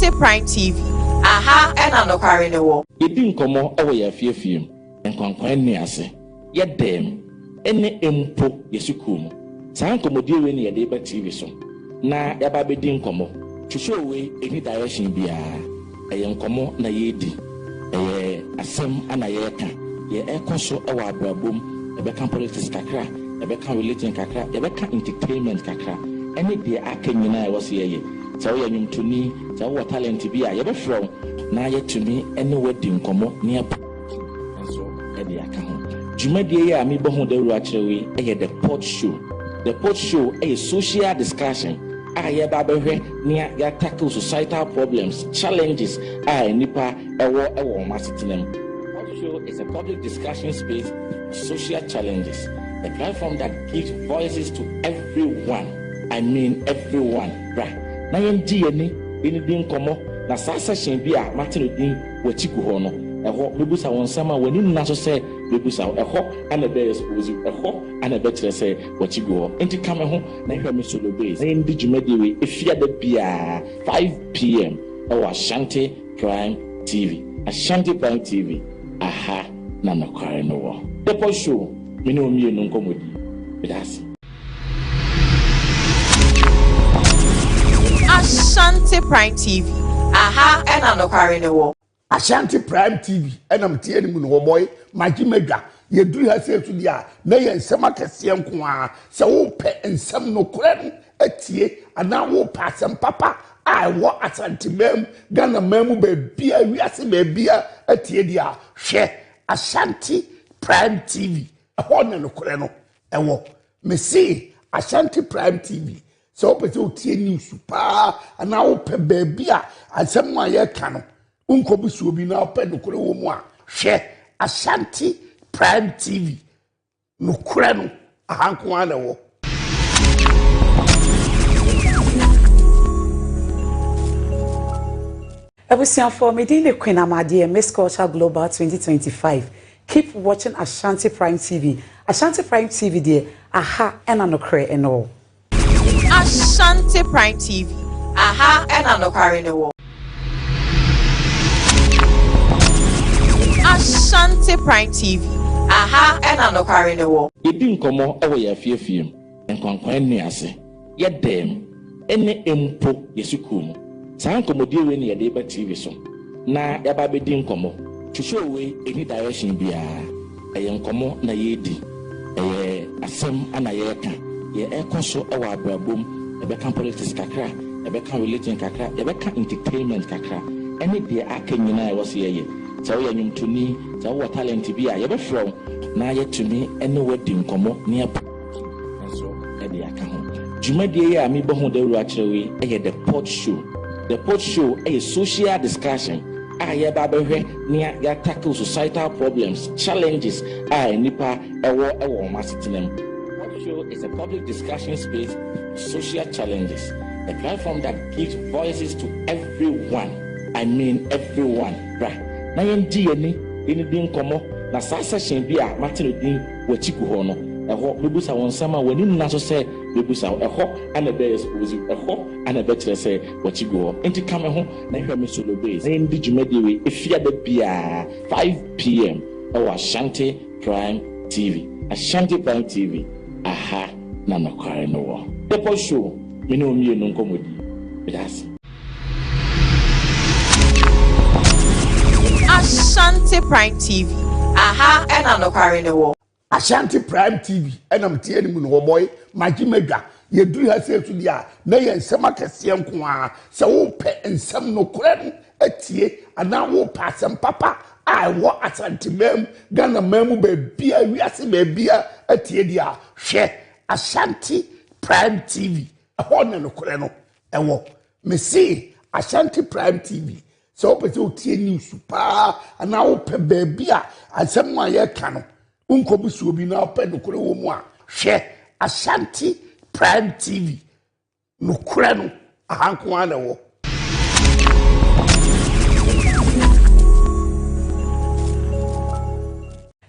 Ashanti Prime TV. Aha, and nokware ne wo. Yedi nkomo ewo ya fiefiem. Nkwankwan ni ase. Ye dem ene empo yesukum. Saa nkomodie we ne yede ba TV so. Na yaba bedi nkomo. Twhwe we any direction bia. Eye nkomo na yedi. Eye asem ana ye ka. Ye ekoso ewo abrabom. Ebeka politics kakra, ebeka religion kakra, ebeka entertainment kakra. Any day aka nyina e wose ye. So ye nyumtuni, so what talent bi a ye be from na ye tumi any wedding nkomo ne so e dey aka ho. Dwumadie ye a me bo ho da ru a kirewe e the pot show. The pot show is social discussion. Ye ba behwe ne ya tackle societal problems, challenges nipa ewo masetenam. Pot show is a public discussion space, social challenges. A platform that gives voices to everyone. I mean everyone, right? Na yenji ni din komo na sa session bi a Martin din wachigu ho no eho mebusa won sama wani na so se mebusa eho ana be expose eho ana be kire se wachigu ho enti kame ho na hwe me solo base na yendi dwumadi we efia da bia 5 p.m. Ashanti Prime TV. Ashanti Prime TV. Aha na nokware no wo the post show me no mi enu nkomodi bidasi. Ashanti Prime TV. Aha, and nokware ne wo. Ashanti Prime TV. Enam tie ni mu no boy, magi medwa. Ye duru ha se tu dia, na ye nsem akese nko a. Se wo pe nsem no kore no atie, ana wo pa asem papa. I wo Ashanti mem, Ghana mem be bia wiase be bia atie dia. Hwe Ashanti Prime TV. Ho na no kore no. Ewo. Me see Ashanti Prime TV. So people tie news pa ana wo pe baby a asem a ye ka no unkobusu obi na pe no kore wo mu a hwe Ashanti Prime TV no kore no ahanko ana wo Ebusian for me the Queen Amadi Miss Culture Global 2025. Keep watching Ashanti Prime TV. Ashanti Prime TV there aha and anokre and all. Ashanti Prime TV. Aha, and nokware ne wo. Ashanti Prime TV. Aha, and nokware ne wo. Yedi nkomo ewo ya fiefiem. Nkwankwan ni ase. Ye dem ene empo yesukum. Saa nkomodie we ne yede ba TV so. Na yaba bedi nkomo. Twhwe we any direction bia. Eye nkomo na yedi. Eye asem ana ye ka. Ye ekoso ewa abrabom. Ebeka politics kakra, ebeka religion kakra, ebeka entertainment kakra. Any day aka nyina e wose ye. So ye nyumtuni, so what talent bi a ye be from na ye tumi any wedding nkomo ne so e dey aka ho. Dwumadie ye a me bo ho da ru a kirewe e the pot show. The pot show is social discussion. Ye ba behwe ne ya tackle societal problems, challenges nipa ewo masetenam. Show is a public discussion space, social challenges, a platform that gives voices to everyone. I mean everyone, right? Na yenji ni din komo na sa session bi a Martin din wachigu ho no eho mebusa won sama wani na so se mebusa eho ana be expose eho ana be kire se wachigu ho enti kame ho na hwe me solo base na yendi dwumadi we efia da bia 5 p.m. Ashanti Prime TV. Ashanti Prime TV. Aha na nokware no wo the post show me no mi enu nkomodi bidasi. Ashanti Prime TV. Aha, and nokware ne wo. Ashanti Prime TV. Enam tie ni mu no boy, magi medwa. Ye duru ha se tu dia, na ye nsem akese nko a. Se wo pe nsem no kore no atie, ana wo pa asem papa. I wo Ashanti mem, Ghana mem be bia wiase be bia atie dia. Hwe Ashanti Prime TV. Ho na no kore no. Ewo. Me see Ashanti Prime TV. So people tie news pa ana wo pe baby a asem a ye ka no unkobusu obi na pe no kore wo mu a hwe Ashanti Prime TV no kore no ahanko ana wo.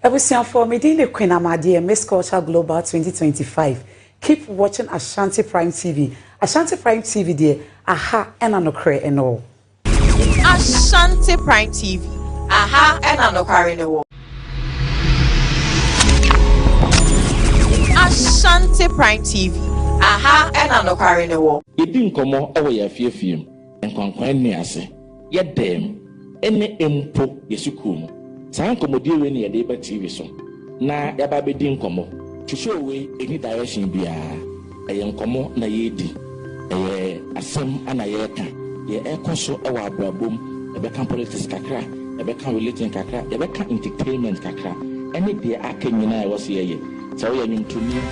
Ebusian for me the Queen Amadi Miss Culture Global 2025. Keep watching Ashanti Prime TV. Ashanti Prime TV there aha and anokre and all. Ashanti Prime TV. Aha and Anokwari Newo. Ashanti Prime TV. Aha and Anokwari Newo. Yedi nkomo ewo ya fiefiem. Nkwankwan ni ase. Ye dem ene empo yesukum. Saa nkomodie we ni yede ba TV so. Na ya ba bedi nkomo. Twhwe we any direction bia. Eye nkomo na yedi. Eye asem ana ye ka. Ye ekoso ewa abrabom. Ebeka politics kakra, ebeka religion kakra, ebeka entertainment kakra. Any de aka nyina e wo se ye. So we ntumi.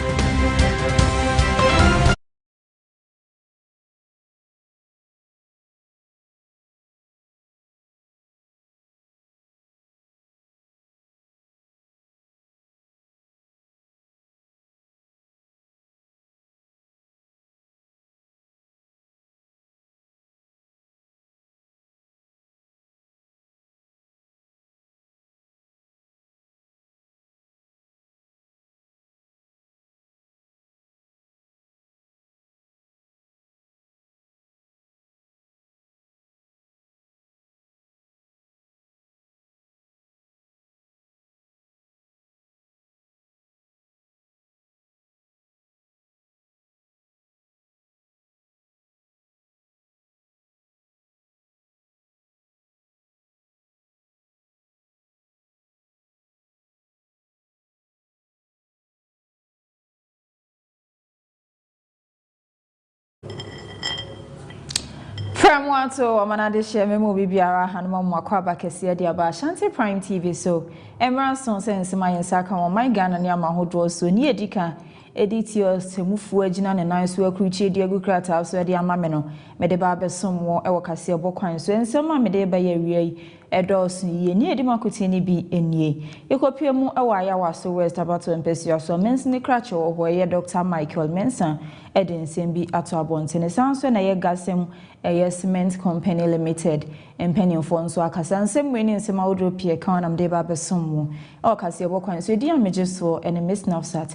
Premotobre amanade share memo bibiara hanuma mwakwaba Kaseɛbɔ aba Ashanti Prime TV so emra son sense mayensa ka won man Ghana ne amahodo so ni edika editio semufu agina ne nan so akruchi de agukrata so de amame no mede ba besom wo ewo Kaseɛbɔ kwan so ensema mede ba ya wiei edos ye ni edimakoti ni bi enie ekopie mu ewo ayawa so West abato empesua so mensini krache wo ho ye Dr. Michael Mensa edensem bi ato abontene sanso na ye gasem cement company limited empenifo nso akasa nsem weni nsem awodro pie kan nam de ba besom wo o Kaseɛbɔ kwan so di ameje so ene miss nafsat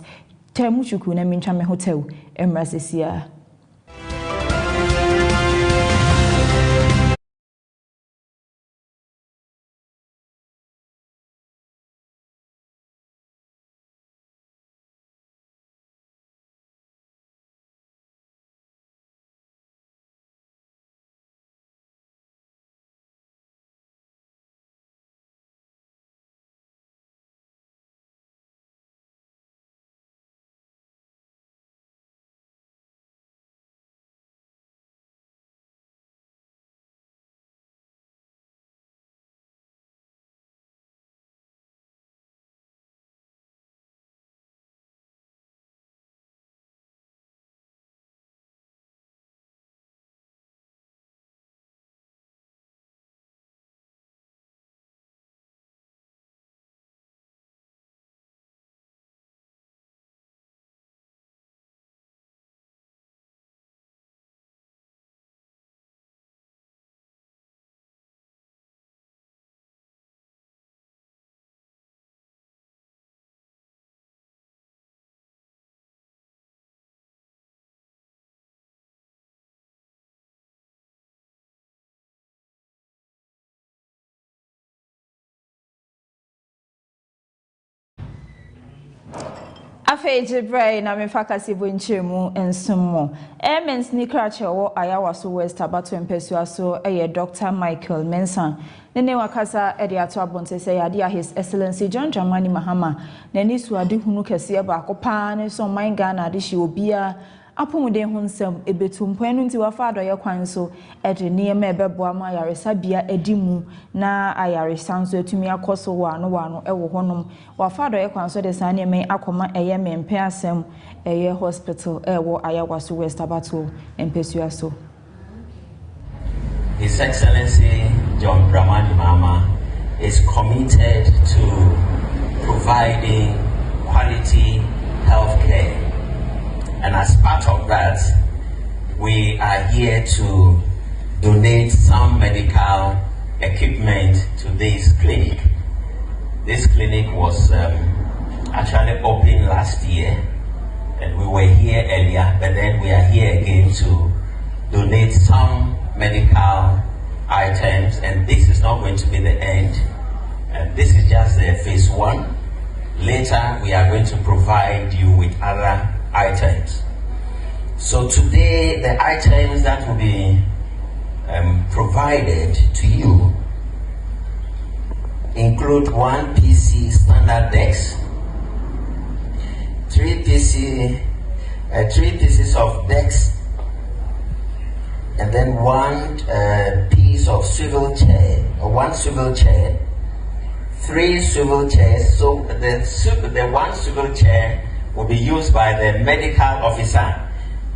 temu chuku na mincha me hotel emrasesia. Afeje brai na me Kaseɛbɔ nchemu ensumo emens ni krache wo ayawa so West abato empesua so eye Dr. Michael Mensa nene wakasa ede ato abonte se yade His Excellency John Dramani Mahama na ni suade hunu Kaseɛbɔ akopa ne so man Ghana de hye obia apumude hunsem ebetumpo enu nti wafa adoye kwan so ede niema ebebo ama yaresa bia edimu na ayaresa nso etumi akoso wano ewo honom wafa adoye kwan so de sane me akoma eye mempe asem eye hospital ewo ayawa so West abato empesua so. His Excellency John Dramani Mahama is committed to providing quality health care. And as part of that, we are here to donate some medical equipment to this clinic. This clinic was actually opened last year, and we were here earlier, but then we are here again to donate some medical items, and this is not going to be the end. This is just phase 1. Later, we are going to provide you with other items. So today, the items that will be provided to you include 1 PC standard desk, 3 pieces of decks, and then 1 piece of swivel chair, or 1 swivel chair, 3 swivel chairs. So the 1 swivel chair will be used by the medical officer,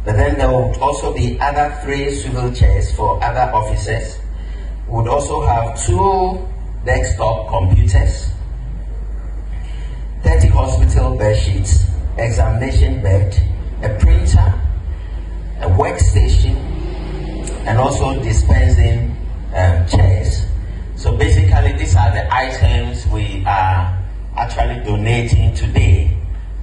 but then there will also be other 3 swivel chairs for other officers. We would also have 2 desktop computers, 30 hospital bed sheets, examination bed, a printer, a workstation, and also dispensing chairs. So basically, these are the items we are actually donating today,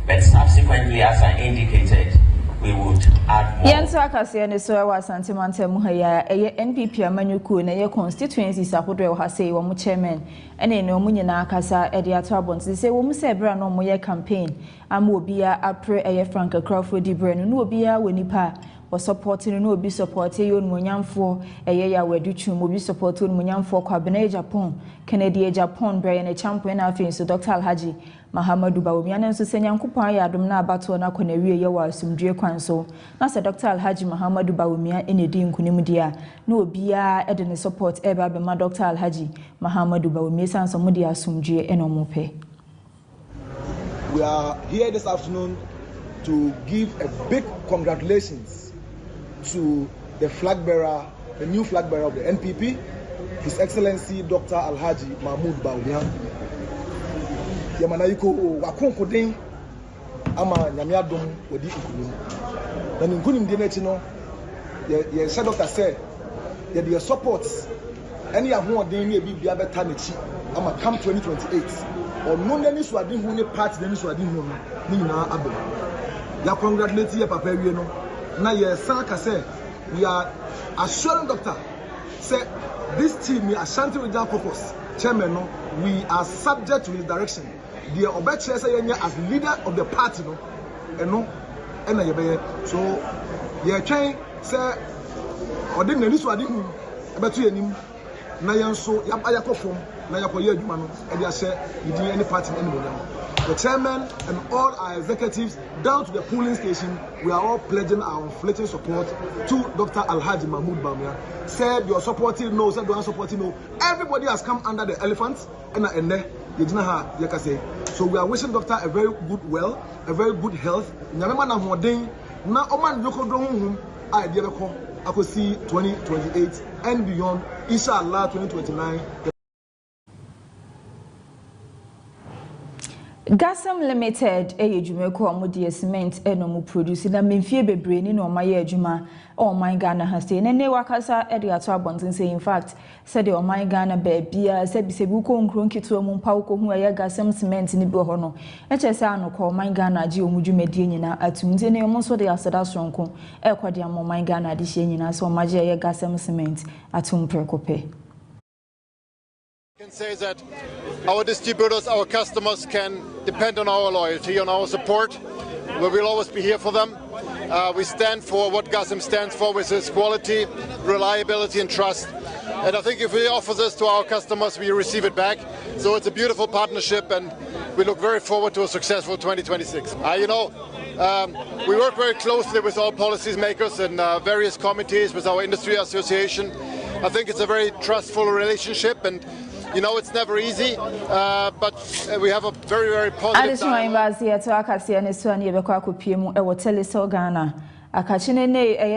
but subsequently, as I indicated, we would add more. Yanso akase ne so wa Asante Mantam ha ya NPP amanyuku na ye constituencies ahodo ha say wo chairman ene ne omu nyina akasa e de ato abonti say wo mu se bra no mo ye campaign am obia apre eye Frank Crawford di bre no obia wonipa o supporting no obi support ye on monyamfo eye ya wadutwum obi support on monyamfo kwabena Japan Canada Japan bre ne champion na afin so Dr. Alhaji Mahamadu Bawumia na nso senyankopon ya adom na abato na konawie ye wa asumdue kwan so na se Dr. Alhaji Mahamadu Bawumia enedi nkunim dia na obia ede ne support eba be ma Dr. Alhaji Mahamadu Bawumia sanso mo dia asumdue enomope. We are here this afternoon to give a big congratulations to the flag bearer, the new flag bearer of the NPP, His Excellency Dr. Alhaji Mahamadu Bawumia. Yamanayiko wakonkodin ama nyamiadom wodi nkunim na nkunim de nechi no ye she doctor say ye the supports any ahoden ne bibia beta nechi ama come 2028 or no nani so ade hu ne party nani so ade hu no ni nyina abem ya congratulate ye papa wie no na ye saka say we are assuring doctor say this team Ashanti Regional Caucus chairman no we are subject to his direction. The Obeche say as leader of the party no eno ena yebeye so ye twen say ode nani so ade hu ebeto yanim na yenso yakofom na yakoye adwuma no e dia hye yidi any party any model. The chairman and all our executives down to the polling station, we are all pledging our unflinching support to Dr. Alhaji Mahamadu Bawumia. Said you're supporting no, said you're supporting no. Everybody has come under the elephant and so we are wishing Doctor a very good a very good health. Nyamema na hoden na oman yokodro hum idea beko akosi 2028 and beyond, inshallah 2029. Gasam Limited ejumeko amudi cement enomu produce na memfie bebre ni no maye adwuma o man Ghana ha say ne wakasa e de ato abonten say in fact said the o man Ghana ba bia say bisebu ko nkro nkito mu mpa ko hu ya gasam cement ni bi ho no e che say anoko o man Ghana ji omudwumadi nyina atumze ne mo so de asada sonko e kwade am o man Ghana de hye nyina so maje ya gasam cement atum prekope. I can say that our distributors, our customers can depend on our loyalty, on our support. We will always be here for them. We stand for what GASM stands for, which is quality, reliability and trust. And I think if we offer this to our customers, we receive it back. So it's a beautiful partnership and we look very forward to a successful 2026. We work very closely with our policy makers and various committees, with our industry association. I think it's a very trustful relationship and it's never easy, but we have a very, very positive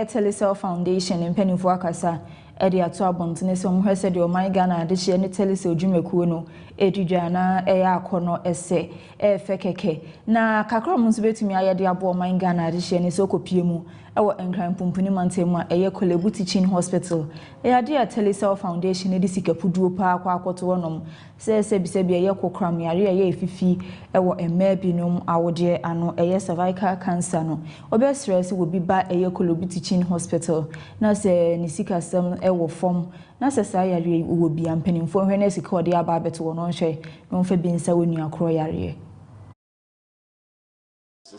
Telecel Foundation in Pennyfo Akasa, Eddie Ato Abontene, some who said, my Ghana, the Shane Telecel Jumekuno, Edujana, Ea Kono, Esse, Fekeke. Na Kakromus bet me, I had the abo, my Ghana, the Shane Soko Piemu, ewo enkran pumpuni mantemu a eye Kolebu Teaching Hospital ade a Telecell Foundation edi sikapuduo pa akwakoto wonom se bi eye kokram yare eye efifi ewo emma binom awode ano eye cervical cancer no obe stress wo bi ba eye Kolebu Teaching Hospital na se ni sikasem ewo form na se sa yare wo bi ampanimfo hwe na sika ode aba beto wo no hwe no mfa bi nsa wonu akro yare.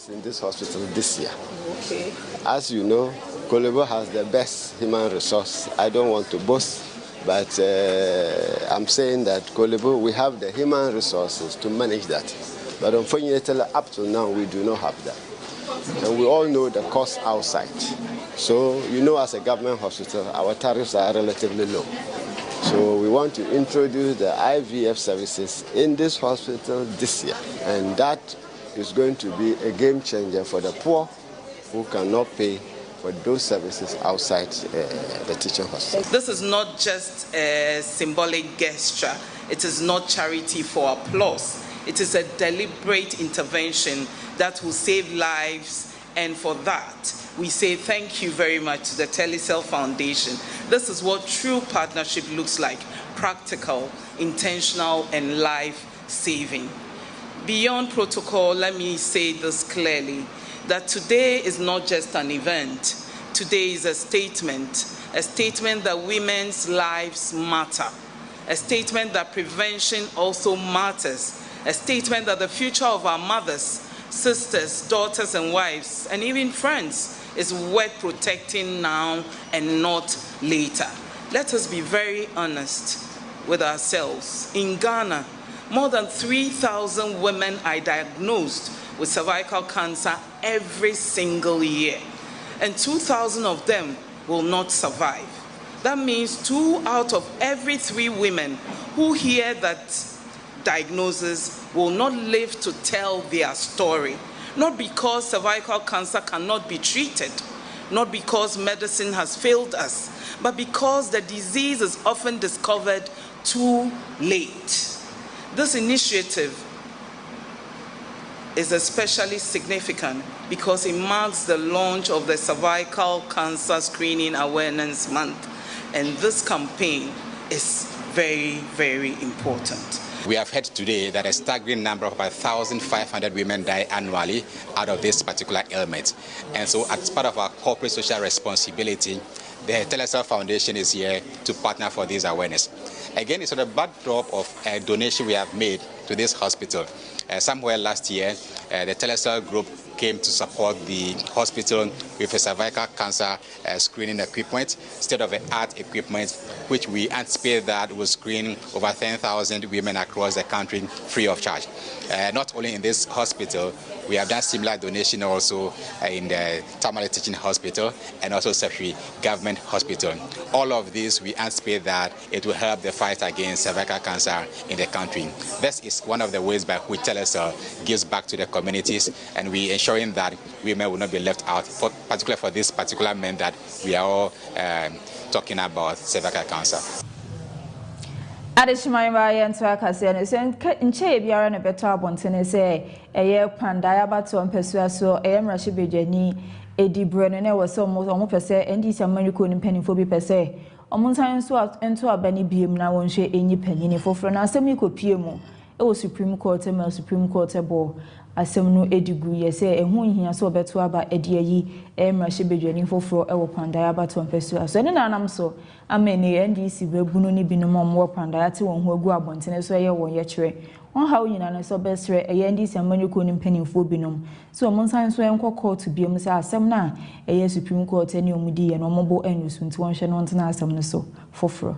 In this hospital this year. Okay. As you know, Kolebu has the best human resource. I don't want to boast, but I'm saying that Kolebu, we have the human resources to manage that. But unfortunately, up to now, we do not have that. And we all know the cost outside. So, you know, as a government hospital, our tariffs are relatively low. So we want to introduce the IVF services in this hospital this year. And that is going to be a game changer for the poor who cannot pay for those services outside the teaching hospital. This is not just a symbolic gesture. It is not charity for applause. It is a deliberate intervention that will save lives, and for that, we say thank you very much to the Telecell Foundation. This is what true partnership looks like: practical, intentional, and life-saving. Beyond protocol, let me say this clearly, that today is not just an event. Today is a statement that women's lives matter, a statement that prevention also matters, a statement that the future of our mothers, sisters, daughters, and wives, and even friends is worth protecting now and not later. Let us be very honest with ourselves. In Ghana, more than 3,000 women are diagnosed with cervical cancer every single year, and 2,000 of them will not survive. That means 2 out of every 3 women who hear that diagnosis will not live to tell their story, not because cervical cancer cannot be treated, not because medicine has failed us, but because the disease is often discovered too late. This initiative is especially significant because it marks the launch of the Cervical Cancer Screening Awareness Month, and this campaign is very, very important. We have heard today that a staggering number of about 1,500 women die annually out of this particular ailment. And so as part of our corporate social responsibility, the Telecell Foundation is here to partner for this awareness. Again, it's on the backdrop of a donation we have made to this hospital. Somewhere last year, the Telecell Group came to support the hospital with a cervical cancer screening equipment, state-of-the-art equipment, which we anticipate that will screen over 10,000 women across the country free of charge. Not only in this hospital, we have done similar donation also in the Tamale Teaching Hospital and also Sefwi Government Hospital. All of these, we anticipate that it will help the fight against cervical cancer in the country. This is one of the ways by which Telecell gives back to the communities, and we ensuring that women will not be left out, particularly for this particular men that we are all talking about cervical cancer. Adishimai Ryan to Kaseɛbɔ sɛ nkyɛ biara ne beto abontene sɛ ɛyɛ pandaya bato ampesua so ɛyɛ mrashi bedwani edi breno na wɔ sɛ ɔmo pɛsɛ NDC America ni mpanimfo bi pɛsɛ ɔmo ntan so ento abani biem na wɔnhwɛ enyi panyin foforo na asɛm ikopie mu ɛwɔ Supreme Court bɔ asɛm no edigu yɛ sɛ ɛho nhia so ɔbɛto aba edi ayi mrashi bedwani foforo ɛwɔ pandaya bato ampesua so ɛne nanam so amene NDC bebunu ni binom ɔmo pandaya te wɔn ho agu abontene so ɛyɛ wɔn yɛkyerɛ on how nyina no so besre NDC America ni mpanimfo binom so ɔmo nsan so ɛnkɔ court biem sɛ asɛm na ɛyɛ Supreme Court ani ɔmo di yɛ no ɔmo bo ɛnusu nti wɔn hwɛ no ntena asɛm no so foforo.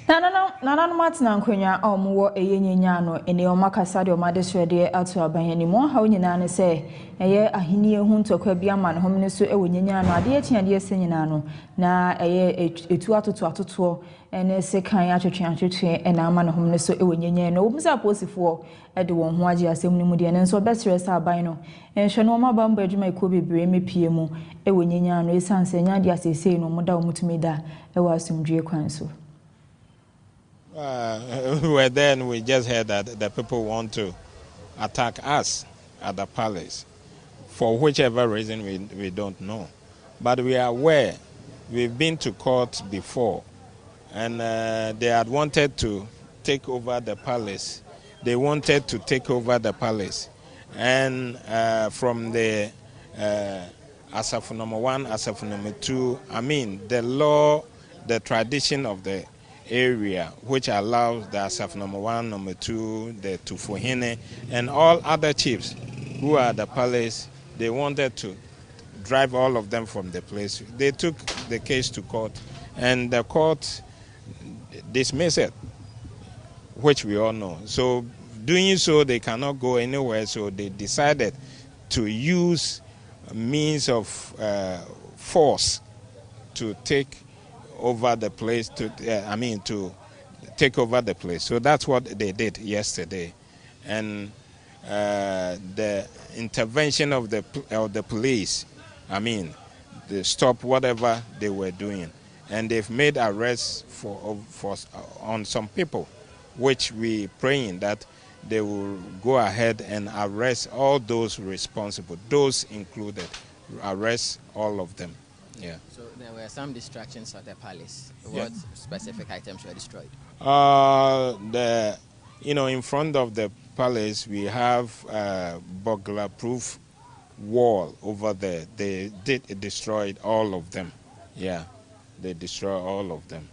Nana Martina Nkonya omuwo eyenyenya no ene omakasa de omade hwede ato abanyani mo ha onyina ne se eye ahini ehu ntokwa bia ma ne homne so ewonyenya no ade atiade esenyina no na eye etu atoto ene se kan atwetwe ena ama ne homne so ewonyenya no obumsa posifo de won ho age asem ne mu de ne nso bestress aban no enhwe no ma bamba adwuma iko bebre mepie mu ewonyenya no esanse nya de asesei no moda omutumi da ewa asumdue kwan so. Well, then we just heard that the people want to attack us at the palace. For whichever reason, we don't know. But we are aware. We've been to court before, and they had wanted to take over the palace. They wanted to take over the palace. And from the Asaf number 1, Asaf number 2, I mean, the law, the tradition of the area, which allows the Asaf number 1, number 2, the Tufuhine, and all other chiefs who are at the palace, they wanted to drive all of them from the place. They took the case to court, and the court dismissed it, which we all know. So doing so, they cannot go anywhere, so they decided to use means of force to take over the place, to take over the place. So that's what they did yesterday, and the intervention of the police, they stopped whatever they were doing, and they've made arrests on some people, which we praying that they will go ahead and arrest all those responsible, those included, arrest all of them. Yeah. So there were some distractions at the palace. What specific items were destroyed? In front of the palace we have a burglar-proof wall over there. They destroyed all of them. Yeah, they destroyed all of them.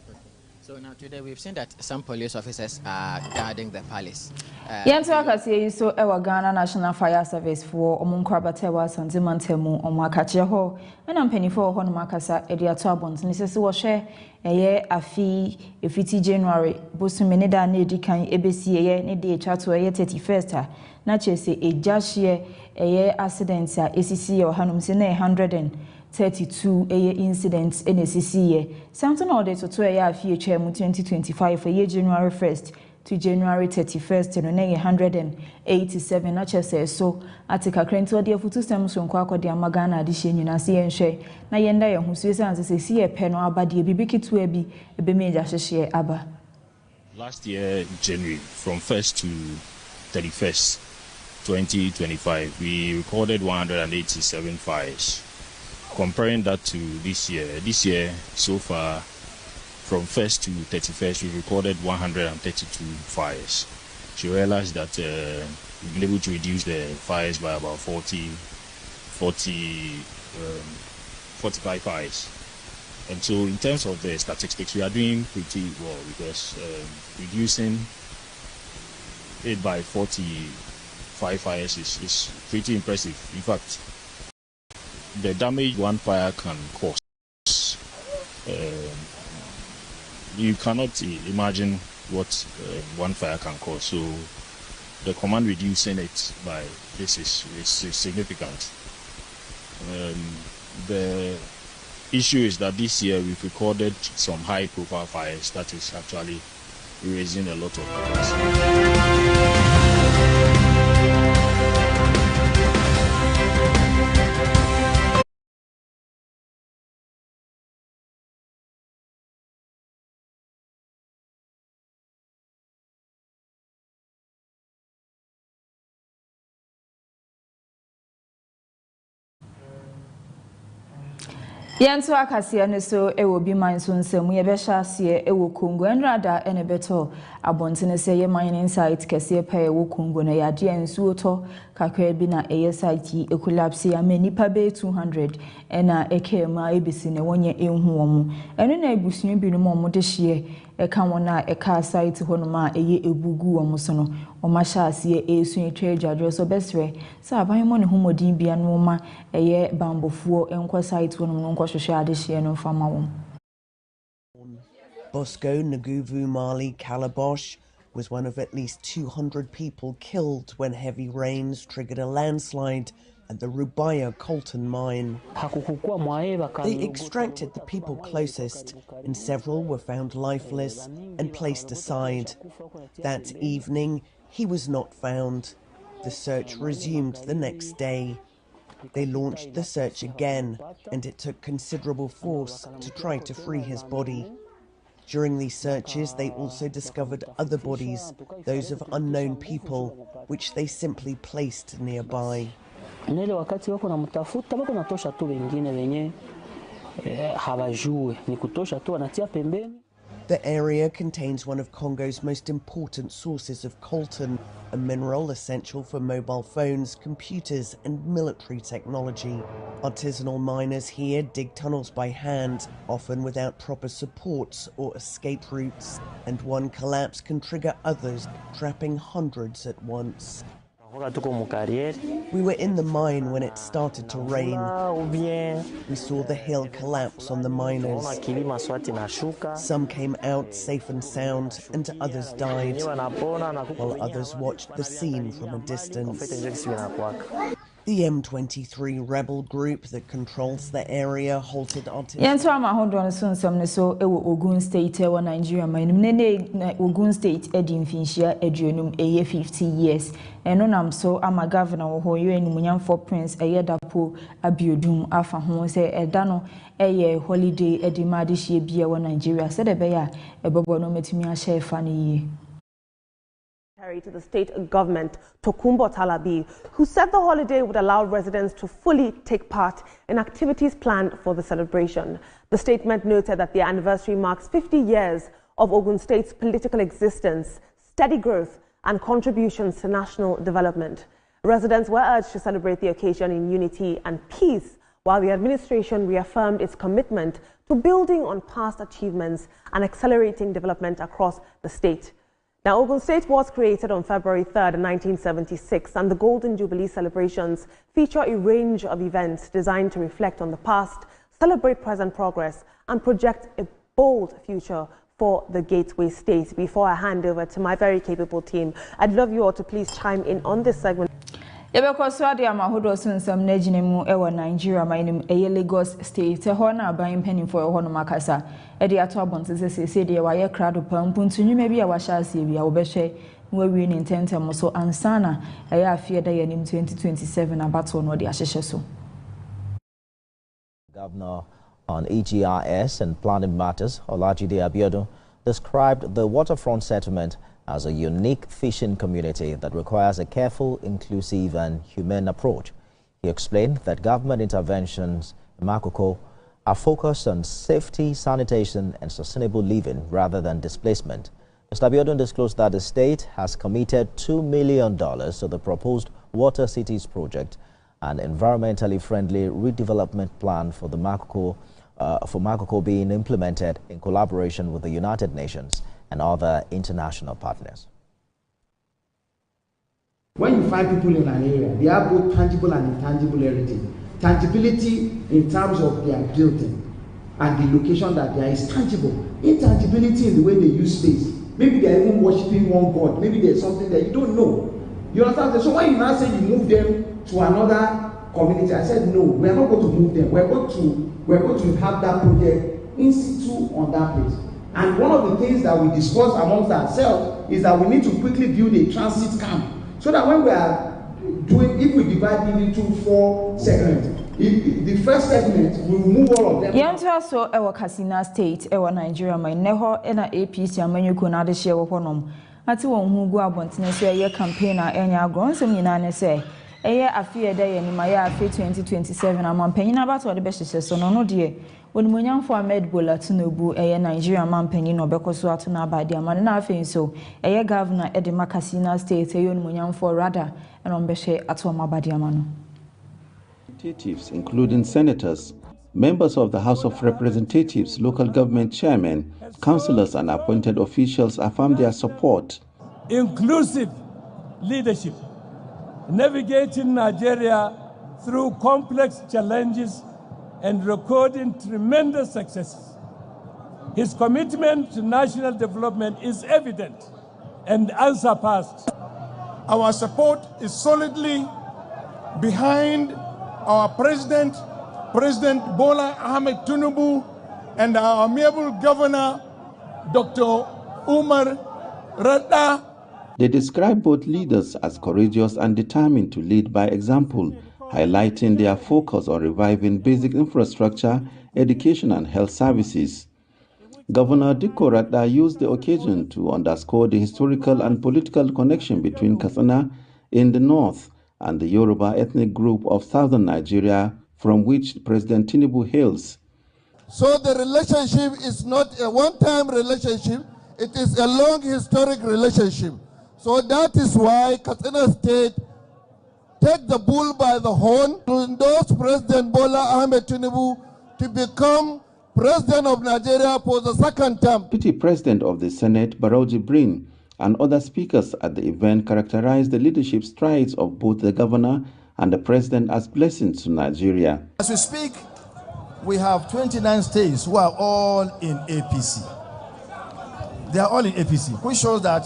So now today we've seen that some police officers are guarding the palace. Yanto akase so ewa Ghana National Fire Service for omunkrabate wa sanzimantemu omakache ho na mpanifo ho no makasa edi ato abontene sese wo hwe eye afi efiti January bosumene da na edikan ebesi eye ne de chato eye 31st na chese ejahye eye accident a esisi ye ohanom se na 132 incidents in ACCA. Something all day to 2 year future 2025 for year January 1st to January 31st and 187 na so atika krento de futu stem so nkwa akode amagana adihye nyina se yenhwe na yenda ye husu esanse se si ye pe no abade bibikitu abi ebemeja hyehye aba. Last year January from 1st to 31st 2025 we recorded 187 fires. Comparing that to this year so far, from 1st to 31st, we recorded 132 fires. So you realize that we've been able to reduce the fires by about 45 fires. And so in terms of the statistics, we are doing pretty well because reducing it by 45 fires is pretty impressive. In fact, the damage one fire can cause, you cannot imagine what one fire can cause. So the command reducing it by this is significant. The issue is that this year we've recorded some high-profile fires that is actually raising a lot of Yanto akase ne so ewo bi man so nsemu ye be hyaase ewo Kongo enrada ene beto abontene se ye man insight kase pa ewo Kongo na yade ensuo to kakra bi na eye site e collapse ya manipa be 200 ena ekema ebisi ne wonye enhu omo eno na ebusuo bi no mo de hye eka wona eka site hono ma eye ebugu omo so no oma hyaase esu etwa adwadro so besre sa aban mo ne homodin bia no ma eye bambofuo enko site hono no hwehwe adehye no fama wom. Bosco Nguvu Mali Calabosh was one of at least 200 people killed when heavy rains triggered a landslide at the Rubaya Coltan mine. They extracted the people closest, and several were found lifeless and placed aside. That evening, he was not found. The search resumed the next day. They launched the search again, and it took considerable force to try to free his body. During these searches, they also discovered other bodies, those of unknown people, which they simply placed nearby. The area contains one of Congo's most important sources of coltan, a mineral essential for mobile phones, computers, and military technology. Artisanal miners here dig tunnels by hand, often without proper supports or escape routes, and one collapse can trigger others, trapping hundreds at once. We were in the mine when it started to rain. We saw the hill collapse on the miners. Some came out safe and sound, and others died, while others watched the scene from a distance. The M23 rebel group that controls the area halted Yenso amahodon so nsam ne so ewo Ogun State ewo Nigeria manum ne Ogun State edimfinhia aduonum 50 years eno nam so ama governor wo ho ye enumunyamfo Prince Eyedapo Abiodun afa ho se eda no eye holiday edimade hie bia wo Nigeria se de be ya ebobo no metumi a hye fa ne yi. To the state government, Tokumbo Talabi, who said the holiday would allow residents to fully take part in activities planned for the celebration. The statement noted that the anniversary marks 50 years of Ogun State's political existence, steady growth, and contributions to national development. Residents were urged to celebrate the occasion in unity and peace, while the administration reaffirmed its commitment to building on past achievements and accelerating development across the state. Now, Ogun State was created on February 3rd, 1976, and the Golden Jubilee celebrations feature a range of events designed to reflect on the past, celebrate present progress, and project a bold future for the Gateway State. Before I hand over to my very capable team, I'd love you all to please chime in on this segment. Yebekoswa de amahodo sunsam na ginemu ewo Nigeria mainim eye Lagos State ho na aban penifo ho no makasa e de ato abonte se de waye krado pampuntu nyuma bi a wahya ase bi a wo behwe wawi ni intentem so ansana eye afie da yanim 2027 abato no de ahyehye so. Governor on EGRS and planning matters, Olajide Abiodun, described the waterfront settlement as a unique fishing community that requires a careful, inclusive and humane approach. He explained that government interventions in Makoko are focused on safety, sanitation and sustainable living rather than displacement. Mr. Abiodun disclosed that the state has committed $2 million to the proposed Water Cities project, an environmentally friendly redevelopment plan for the Makoko being implemented in collaboration with the United Nations and other international partners. When you find people in an area, they have both tangible and intangible heritage. Tangibility in terms of their building and the location that there is tangible. Intangibility in the way they use space. Maybe they are even worshiping one God. Maybe there's something that you don't know. You understand? So when you now say you move them to another community, I said no, we are not going to move them. We're going to have that project in situ on that place. And one of the things that we discuss amongst ourselves is that we need to quickly build a transit camp so that when we are doing, if we divide it into 4 segments, the first segment we will move all of them. Yanto so ewo Katsina State ewo Nigeria mai neho na APC amanyuko na de hye wo honom ati won hu gu abontene so eye campaign a enya agronsem nyina ne se eye afie da ye ni ma ya afie 2027 amampanyina abato de be hye so no de Onimonyamfo Ahmed Bola Tinubu eye Nigeria mampanyin no bekoso ato na abade amane na afen so eye governor Edema Katsina State eye onimonyamfo rada eno mbehwe ato mabade amano. Representatives, including senators, members of the House of Representatives, local government chairmen, councillors and appointed officials affirmed their support. Inclusive leadership, navigating Nigeria through complex challenges and recording tremendous successes. His commitment to national development is evident and unsurpassed. Our support is solidly behind our President Bola Ahmed Tinubu, and our amiable Governor, Dr. Umar Radda. They describe both leaders as courageous and determined to lead by example, highlighting their focus on reviving basic infrastructure, education, and health services. Governor Dikko Radda used the occasion to underscore the historical and political connection between Katsina in the north and the Yoruba ethnic group of southern Nigeria, from which President Tinubu hails. So the relationship is not a one-time relationship, it is a long historic relationship. So that is why Katsina State take the bull by the horn to endorse President Bola Ahmed Tinubu to become President of Nigeria for the second term. Deputy President of the Senate, Barrow Jibrin, and other speakers at the event characterized the leadership strides of both the governor and the president as blessings to Nigeria. As we speak, we have 29 states who are all in APC. They are all in APC, which shows that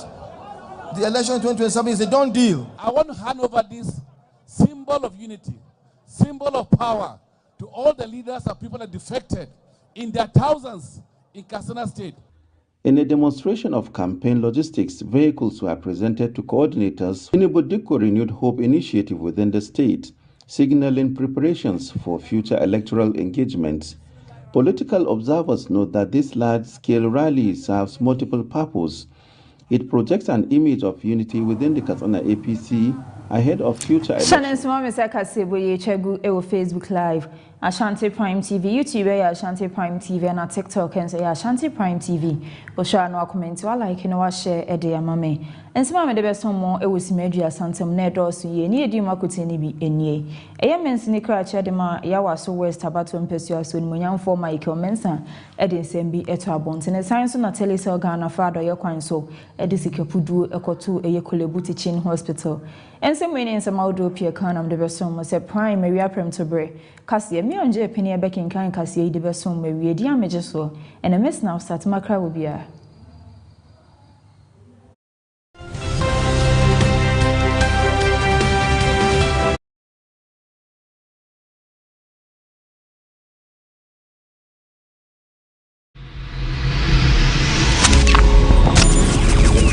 the election in 2027 is a done deal. I want to hand over this symbol of unity, symbol of power, to all the leaders and people that defected in their thousands in Katsina State. In a demonstration of campaign logistics, vehicles were presented to coordinators. Tinubu Dikko renewed hope initiative within the state, signaling preparations for future electoral engagements. Political observers note that this large-scale rally serves multiple purposes. It projects an image of unity within the Katsina APC ahead of future elections. Kaseɛbɔ Facebook Live, Ashanti Prime TV, YouTube Ashanti Prime TV, and TikTok and say Ashanti Prime TV. Osha no comment wa like no wa share e de amame. Ensima me de be som mo e wosi medua santem na edo so ye ni edi makote ni bi enie. Eye mensini kra che de ma ya waso West Abato mpesua so ni monyamfo Michael Mensa e de nsem bi eto abontene science na telecell Ghana fa do ye kwan so e de sikepudu ekoto eye Kolebu Teaching Hospital. Ensem we ni nsem awdo pie kanam de be som mo se Prime area Premotobre. Kaseɛ mi onje pini ebe kinkan kaseɛ de be som mawie di ameje so and a miss now start makra will be a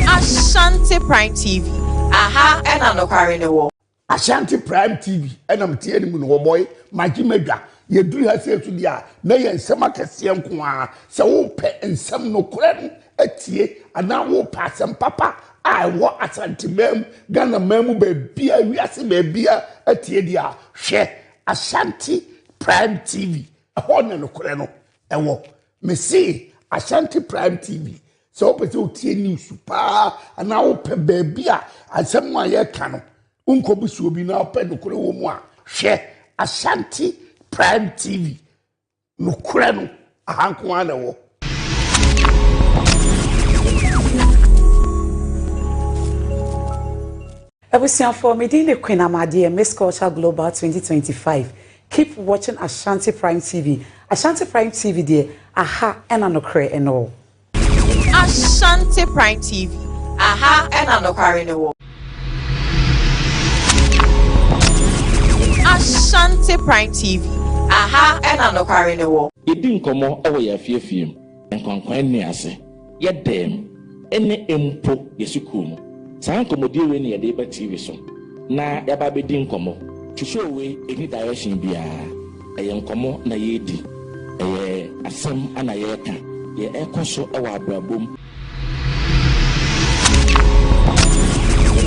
Ashanti Prime TV. Aha, and I know carrying the wall. Ashanti Prime TV, and I'm telling you, no boy, my Jimega, you do have said to the nay and some Kaseɛbɔ, so pet and some no credit, a tea, and now will pass some papa. I want Ashanti mem, Ghana memu baby, we are some baby, a tea, share Ashanti Prime TV, a horn no creno, and walk. Me see Ashanti Prime TV. So, but you tea news, pa, and now pe baby, and someone here cano. Unkobusu bi na ope nokure wo mu a hwe Ashanti Prime TV nokure no ahanko ana wo Ebusian for meeting the Queen Amadi Miss Culture Global 2025. Keep watching Ashanti Prime TV. Ashanti Prime TV there aha and anokre and all. Ashanti Prime TV. Aha and anokre and all. Ashanti Prime TV. Aha, and I know carrying the wall. It didn't come over your fear film and conquer near say, yet them, any impo yesukum. Sankomodi when your deba TV so. Na yababe didn't come to show away any direction be a young como na yedi, a sam and a yeka, ye echo so our boom.